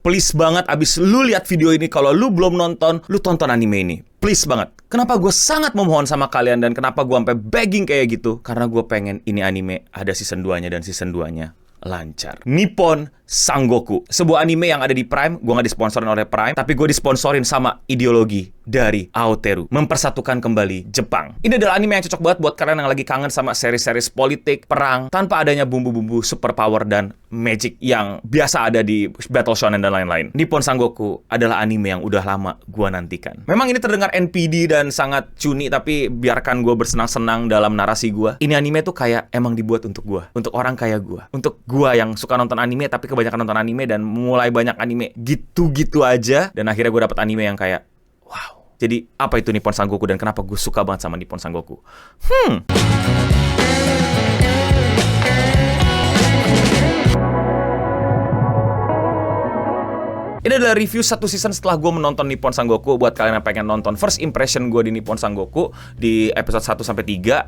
Please banget abis lu lihat video ini, kalau lu belum nonton, lu tonton anime ini. Please banget. Kenapa gue sangat memohon sama kalian dan kenapa gue sampai begging kayak gitu? Karena gue pengen ini anime ada season 2-nya dan season 2-nya lancar. Nippon Sangoku, sebuah anime yang ada di Prime. Gue gak disponsorin oleh Prime, tapi gue disponsorin sama ideologi dari Aoteru, mempersatukan kembali Jepang. Ini adalah anime yang cocok banget buat kalian yang lagi kangen sama seri-series politik, perang, tanpa adanya bumbu-bumbu superpower dan magic yang biasa ada di Battle Shonen dan lain-lain. Nippon Sangoku adalah anime yang udah lama gue nantikan. Memang ini terdengar NPD dan sangat cuni, tapi biarkan gue bersenang-senang dalam narasi gue. Ini anime tuh kayak emang dibuat untuk gue, untuk orang kayak gue, untuk gue yang suka nonton anime tapi kebanyakan nonton anime dan mulai banyak anime gitu-gitu aja, dan akhirnya gue dapet anime yang kayak wow. Jadi apa itu Nippon Sangoku dan kenapa gue suka banget sama Nippon Sangoku? Ini adalah review satu season setelah gue menonton Nippon Sangoku. Buat kalian yang pengen nonton first impression gue di Nippon Sangoku di episode 1-3,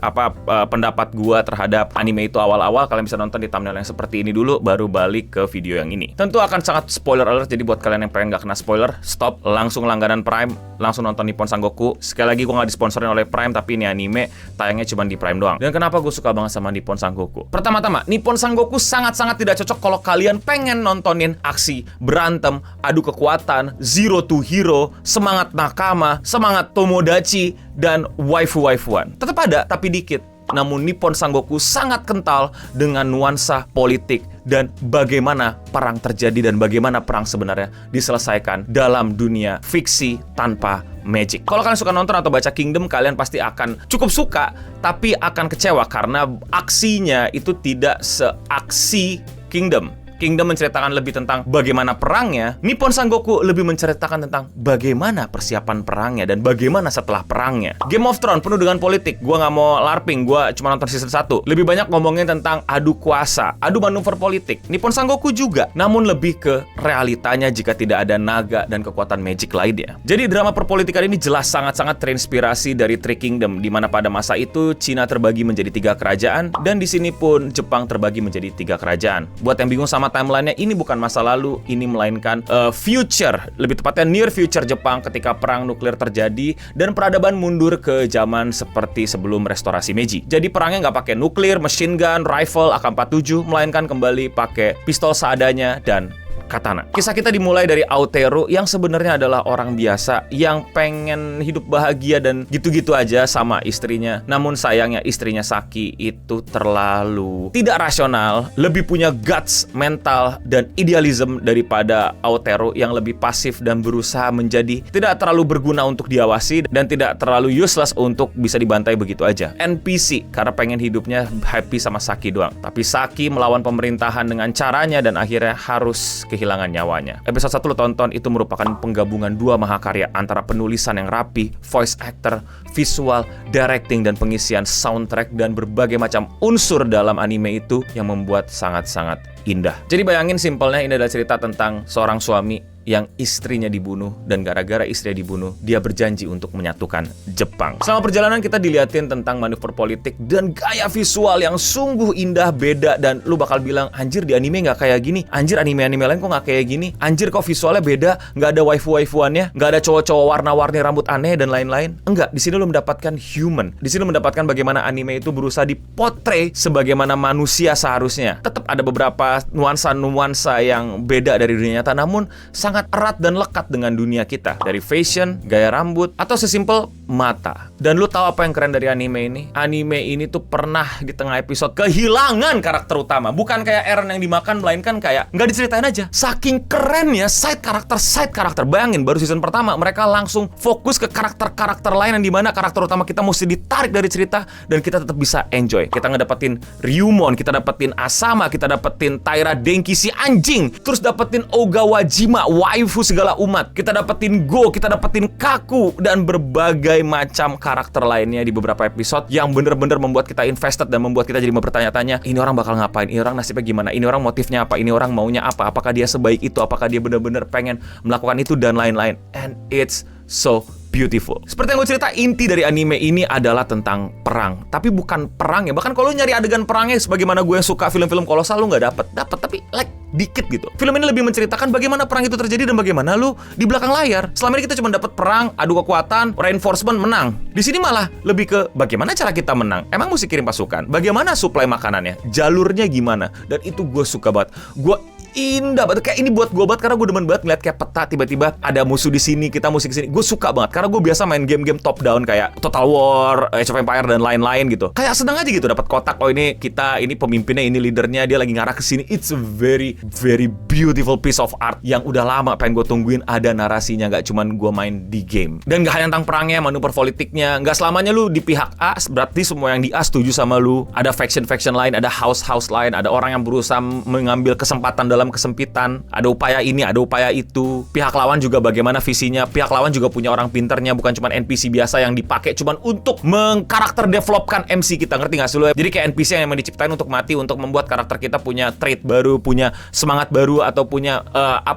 pendapat gue terhadap anime itu awal-awal, kalian bisa nonton di thumbnail yang seperti ini dulu, baru balik ke video yang ini. Tentu akan sangat spoiler alert, jadi buat kalian yang pengen gak kena spoiler, stop, langsung langganan Prime, langsung nonton Nippon Sangoku. Sekali lagi gue gak disponsorin oleh Prime, tapi ini anime tayangnya cuma di Prime doang. Dan kenapa gue suka banget sama Nippon Sangoku? Pertama-tama, Nippon Sangoku sangat-sangat tidak cocok kalau kalian pengen nontonin aksi, berantem, adu kekuatan, zero to hero, semangat nakama, semangat tomodachi, dan waifu-waifuan. Tetap ada, tapi dikit. Namun Nippon Sangoku sangat kental dengan nuansa politik dan bagaimana perang terjadi dan bagaimana perang sebenarnya diselesaikan dalam dunia fiksi tanpa magic. Kalau kalian suka nonton atau baca Kingdom, kalian pasti akan cukup suka, tapi akan kecewa karena aksinya itu tidak seaksi Kingdom. Kingdom menceritakan lebih tentang bagaimana perangnya. Nippon Sangoku lebih menceritakan tentang bagaimana persiapan perangnya dan bagaimana setelah perangnya. Game of Thrones penuh dengan politik. Gua nggak mau LARPing, gua cuma nonton season 1. Lebih banyak ngomongin tentang adu kuasa, adu manuver politik. Nippon Sangoku juga, namun lebih ke realitanya jika tidak ada naga dan kekuatan magic lainnya. Jadi drama perpolitikan ini jelas sangat-sangat terinspirasi dari Three Kingdom, di mana pada masa itu Cina terbagi menjadi 3 kerajaan dan di sini pun Jepang terbagi menjadi 3 kerajaan. Buat yang bingung sama timeline-nya, ini bukan masa lalu, ini melainkan future, lebih tepatnya near future Jepang ketika perang nuklir terjadi dan peradaban mundur ke zaman seperti sebelum restorasi Meiji. Jadi perangnya nggak pakai nuklir, machine gun, rifle, AK-47, melainkan kembali pakai pistol seadanya dan katana. Kisah kita dimulai dari Aoteru yang sebenarnya adalah orang biasa yang pengen hidup bahagia dan gitu-gitu aja sama istrinya. Namun sayangnya istrinya Saki itu terlalu tidak rasional, lebih punya guts, mental, dan idealism daripada Aoteru yang lebih pasif dan berusaha menjadi tidak terlalu berguna untuk diawasi dan tidak terlalu useless untuk bisa dibantai begitu aja. NPC karena pengen hidupnya happy sama Saki doang. Tapi Saki melawan pemerintahan dengan caranya dan akhirnya harus kehilangan nyawanya. Episode 1 lo tonton, itu merupakan penggabungan 2 mahakarya antara penulisan yang rapi, voice actor, visual, directing, dan pengisian soundtrack dan berbagai macam unsur dalam anime itu yang membuat sangat-sangat indah. Jadi bayangin simpelnya, ini adalah cerita tentang seorang suami yang istrinya dibunuh dan gara-gara istrinya dibunuh, dia berjanji untuk menyatukan Jepang. Selama perjalanan kita diliatin tentang manuver politik dan gaya visual yang sungguh indah, beda, dan lu bakal bilang, anjir di anime nggak kayak gini, anjir anime-anime lain kok nggak kayak gini, anjir kok visualnya beda, nggak ada waifu-waifuannya, nggak ada cowok-cowok warna-warni rambut aneh dan lain-lain. Enggak, di sini lu mendapatkan human. Di sini lu mendapatkan bagaimana anime itu berusaha dipotray sebagaimana manusia seharusnya. Tetap ada beberapa nuansa-nuansa yang beda dari dunia nyata, namun sangat erat dan lekat dengan dunia kita. Dari fashion, gaya rambut, atau sesimpel mata. Dan lu tahu apa yang keren dari anime ini? Anime ini tuh pernah di tengah episode kehilangan karakter utama. Bukan kayak Eren yang dimakan, melainkan kayak nggak diceritain aja. Saking kerennya side karakter. Bayangin, baru season pertama mereka langsung fokus ke karakter-karakter lain yang dimana karakter utama kita mesti ditarik dari cerita dan kita tetap bisa enjoy. Kita ngedapetin Ryumon, kita dapetin Asama, kita dapetin Taira Denki si anjing, terus dapetin Ogawajima, waifu segala umat, kita dapetin Go, kita dapetin Kaku, dan berbagai macam karakter lainnya di beberapa episode yang bener-bener membuat kita invested dan membuat kita jadi bertanya-tanya, ini orang bakal ngapain, ini orang nasibnya gimana, ini orang motifnya apa, ini orang maunya apa, apakah dia sebaik itu, apakah dia bener-bener pengen melakukan itu dan lain-lain. And it's so beautiful. Seperti yang gue cerita, inti dari anime ini adalah tentang perang. Tapi bukan perang ya. Bahkan kalau lu nyari adegan perangnya sebagaimana gue yang suka film-film kolosal, lu nggak dapet, tapi like dikit gitu. Film ini lebih menceritakan bagaimana perang itu terjadi dan bagaimana lu di belakang layar. Selama ini kita cuma dapat perang, adu kekuatan, reinforcement, menang. Di sini malah lebih ke bagaimana cara kita menang. Emang mesti kirim pasukan? Bagaimana suplai makanannya? Jalurnya gimana? Dan itu gue suka banget. Gue indah banget, kayak ini buat gue banget karena gue demen banget ngeliat kayak peta tiba-tiba ada musuh di sini, kita musuh di sini. Gue suka banget karena gue biasa main game-game top down kayak Total War, Age of Empire dan lain-lain gitu. Kayak seneng aja gitu dapat kotak, oh ini kita, ini pemimpinnya, ini leadernya, dia lagi ngarah ke sini. It's a very very beautiful piece of art yang udah lama pengen gue tungguin ada narasinya, nggak cuman gue main di game. Dan nggak hanya tentang perangnya, manuver politiknya, nggak selamanya lu di pihak A berarti semua yang di A setuju sama lu. Ada faction lain, ada house lain, ada orang yang berusaha mengambil kesempatan dalam kesempitan, ada upaya ini, ada upaya itu. Pihak lawan juga bagaimana visinya. Pihak lawan juga punya orang pinternya, bukan cuma NPC biasa yang dipakai cuman untuk mengkarakter developkan MC kita, ngerti gak sih lu? Jadi kayak NPC yang memang diciptain untuk mati, untuk membuat karakter kita punya trait baru, punya semangat baru, atau punya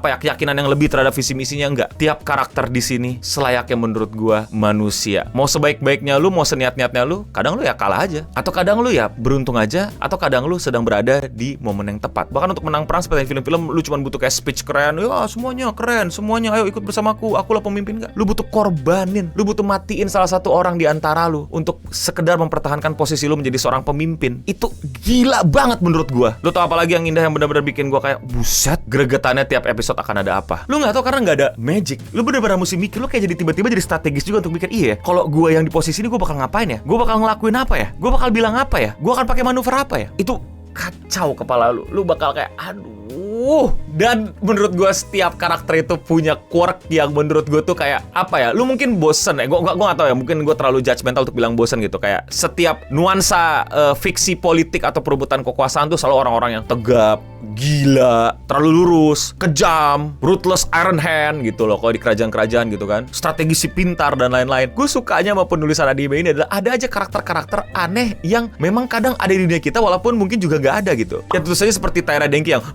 keyakinan yang lebih terhadap visi misinya. Enggak. Tiap karakter di sini selayaknya menurut gua manusia. Mau sebaik-baiknya lu, mau seniat-niatnya lu, kadang lu ya kalah aja, atau kadang lu ya beruntung aja, atau kadang lu sedang berada di momen yang tepat. Bahkan untuk menang perang seperti film-film, lu cuma butuh kayak speech keren, ya semuanya keren, semuanya ayo ikut bersamaku, akulah pemimpin. Enggak. Lu butuh korbanin, lu butuh matiin salah satu orang di antara lu untuk sekedar mempertahankan posisi lu menjadi seorang pemimpin. Itu gila banget menurut gua. Lu tau apa lagi yang indah yang benar-benar bikin gua kayak buset, gregetannya tiap episode akan ada apa. Lu nggak tahu karena nggak ada magic. Lu benar-benar mesti mikir, lu kayak jadi tiba-tiba jadi strategis juga untuk mikir, iya kalau gua yang di posisi ini gua bakal ngapain ya? Gua bakal ngelakuin apa ya? Gua bakal bilang apa ya? Gua akan pakai manuver apa ya? Itu kacau kepala lu. Lu bakal kayak aduh. Dan menurut gue setiap karakter itu punya quirk yang menurut gue tuh kayak apa ya? Lu mungkin bosen ya. Gue gak tahu ya. Mungkin gue terlalu judgmental untuk bilang bosen gitu. Kayak setiap nuansa fiksi politik atau perebutan kekuasaan tuh selalu orang-orang yang tegap, gila, terlalu lurus, kejam, ruthless iron hand gitu loh. Kalau di kerajaan-kerajaan gitu kan, strategi si pintar dan lain-lain. Gue sukanya sama penulisan anime ini adalah ada aja karakter-karakter aneh yang memang kadang ada di dunia kita walaupun mungkin juga gak ada gitu. Ya tentu saja seperti Taira Denki yang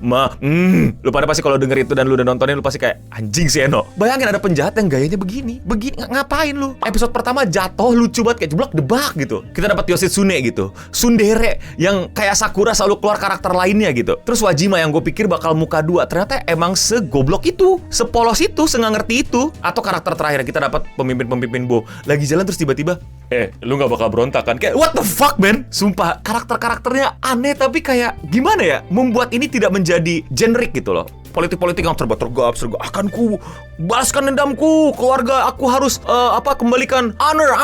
lu pada pasti kalau denger itu dan lu udah nontonin, lu pasti kayak anjing sih Eno. Bayangin ada penjahat yang gayanya begini ngapain lu? Episode pertama jatuh lucu banget kayak jeblok debak gitu. Kita dapat Yoshitsune gitu, Tsundere yang kayak Sakura selalu keluar karakter lainnya gitu. Terus Wajima yang gue pikir bakal muka dua, ternyata emang segoblok itu, sepolos itu, senggak ngerti itu. Atau karakter terakhir kita dapat pemimpin Bo lagi jalan terus tiba-tiba lu gak bakal berontak kan? Kayak what the fuck man? Sumpah karakternya aneh tapi kayak gimana ya? Membuat ini tidak menjadi generik gitu loh. Politik-politik yang tergap akan ku balaskan dendamku, keluarga aku harus kembalikan honor.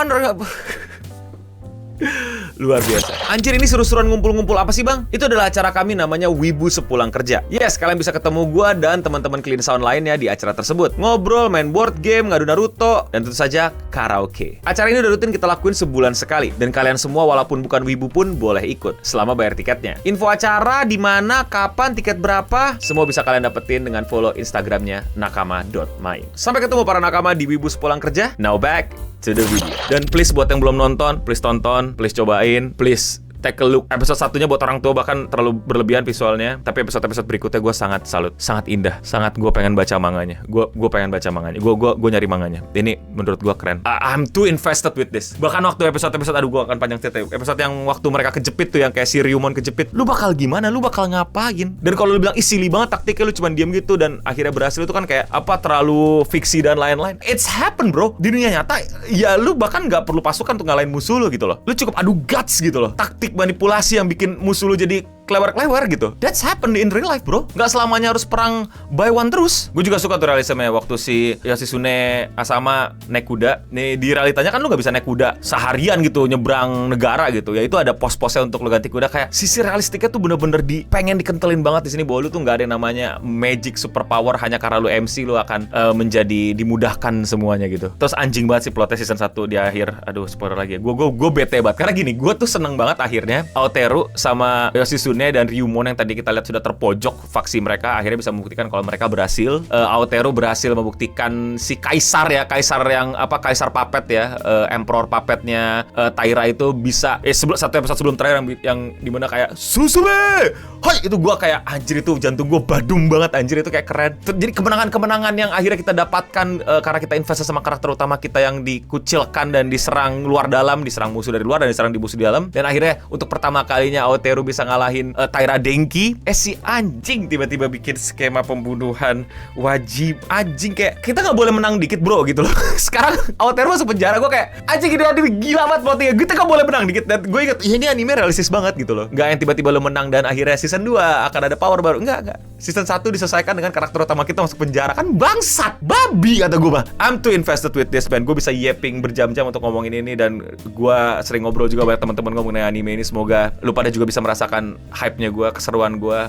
Luar biasa. Anjir, ini seru-seruan ngumpul-ngumpul apa sih bang? Itu adalah acara kami namanya Wibu Sepulang Kerja. Yes, kalian bisa ketemu gua dan teman-teman Clean Sound lainnya di acara tersebut. Ngobrol, main board game, ngadu Naruto, dan tentu saja karaoke. Acara ini udah rutin kita lakuin sebulan sekali. Dan kalian semua walaupun bukan wibu pun boleh ikut selama bayar tiketnya. Info acara, di mana, kapan, tiket berapa, semua bisa kalian dapetin dengan follow Instagramnya nakama.main. Sampai ketemu para nakama di Wibu Sepulang Kerja. Now back to the video. Dan please buat yang belum nonton, please tonton, please cobain, please take a look. Episode satunya buat orang tua bahkan terlalu berlebihan visualnya, tapi episode berikutnya gue sangat salut, sangat indah, sangat gue pengen baca manganya. Gue pengen baca manganya. Gue nyari manganya. Ini menurut gue keren. I'm too invested with this. Bahkan waktu episode aduh gue akan panjang cerita. Episode yang waktu mereka kejepit tuh, yang kayak si Ryumon kejepit. Lu bakal gimana? Lu bakal ngapain? Dan kalau lu bilang silly banget taktiknya, lu cuma diam gitu dan akhirnya berhasil, itu kan kayak terlalu fiksi dan lain-lain. It's happen bro. Di dunia nyata ya lu bahkan nggak perlu pasukan untuk ngalahin musuh lu gitu loh. Lu cukup adu guts gitu loh. Taktik manipulasi yang bikin musuh lu jadi klewer-klewer gitu. That's happened in real life bro. Nggak selamanya harus perang by one terus. Gue juga suka tuh realismenya waktu si Yoshitsune Asama naik kuda. Nih di realitanya kan lu nggak bisa naik kuda seharian gitu nyebrang negara gitu. Ya itu ada pos-posnya untuk lu ganti kuda. Kayak sisi realistiknya tuh bener-bener pengen dikentelin banget di sini bahwa lu tuh nggak ada yang namanya magic superpower hanya karena lu MC lu akan menjadi dimudahkan semuanya gitu. Terus anjing banget sih plotnya season 1 di akhir. Aduh spoiler lagi ya. Gue bete banget karena gini, gue tuh seneng banget akhirnya Aoteru sama Yoshitsune Kitsune dan Ryumon yang tadi kita lihat sudah terpojok faksi mereka akhirnya bisa membuktikan kalau mereka berhasil. Aoteru berhasil membuktikan si kaisar kaisar puppet ya, emperor puppetnya Taira itu bisa satu episode sebelum terakhir yang dimana kayak Susume, hai, itu gua kayak anjir, itu jantung gua badung banget anjir, itu kayak keren. Jadi kemenangan yang akhirnya kita dapatkan karena kita investasi sama karakter utama kita yang dikucilkan dan diserang luar dalam, diserang musuh dari luar dan diserang di musuh di dalam, dan akhirnya untuk pertama kalinya Aoteru bisa ngalahin Taira Denki. Si anjing tiba-tiba bikin skema pembunuhan wajib, anjing, kayak kita nggak boleh menang dikit bro gitu loh. Sekarang Aoteru masuk penjara, gue kayak anjing, ini gila banget plotnya, kita nggak boleh menang dikit. Dan gue inget, ini anime realistis banget gitu loh, nggak yang tiba-tiba lo menang dan akhirnya season 2 akan ada power baru, enggak. Season 1 diselesaikan dengan karakter utama kita masuk penjara, kan bangsat, babi kata gue mah. I'm too invested with this man, gue bisa yapping berjam-jam untuk ngomongin ini, dan gue sering ngobrol juga banyak teman-teman gue mengenai anime ini. Semoga lu pada juga bisa merasakan hype-nya gue, keseruan gue.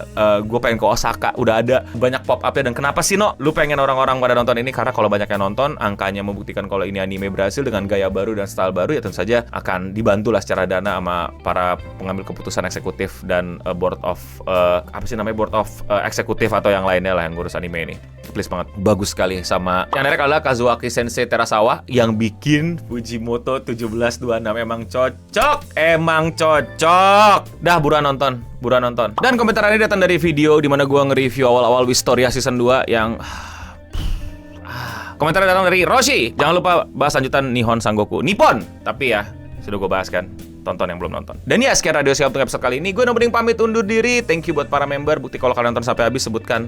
Gue pengen ke Osaka, udah ada banyak pop-up-nya. Dan kenapa sih lu pengen orang-orang pada nonton ini? Karena kalau banyak yang nonton, angkanya membuktikan kalau ini anime berhasil dengan gaya baru dan style baru, ya tentu saja akan dibantu lah secara dana sama para pengambil keputusan eksekutif dan board of board of eksekutif atau yang lainnya lah yang ngurus anime ini. Please banget, bagus sekali. Sama yang direct adalah Kazuaki Sensei Terasawa yang bikin Fujimoto 1726. Emang cocok. Dah, buruan nonton. Dan komentar ini datang dari video dimana gue nge-review awal-awal Wistoria season 2 yang komentar datang dari Roshi. Jangan lupa bahas lanjutan Nihon Sangoku Nippon. Tapi ya, sudah gue bahas kan. Tonton yang belum nonton. Dan ya, sekian Radio Siap untuk episode kali ini. Gue Noboding pamit undur diri. Thank you buat para member. Bukti kalau kalian nonton sampai habis, sebutkan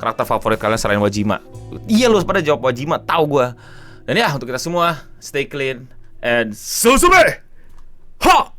karakter favorit kalian selain Wajima. Iya, lu pada jawab Wajima, tahu gue. Dan ya, untuk kita semua, stay clean and Susume! Ha!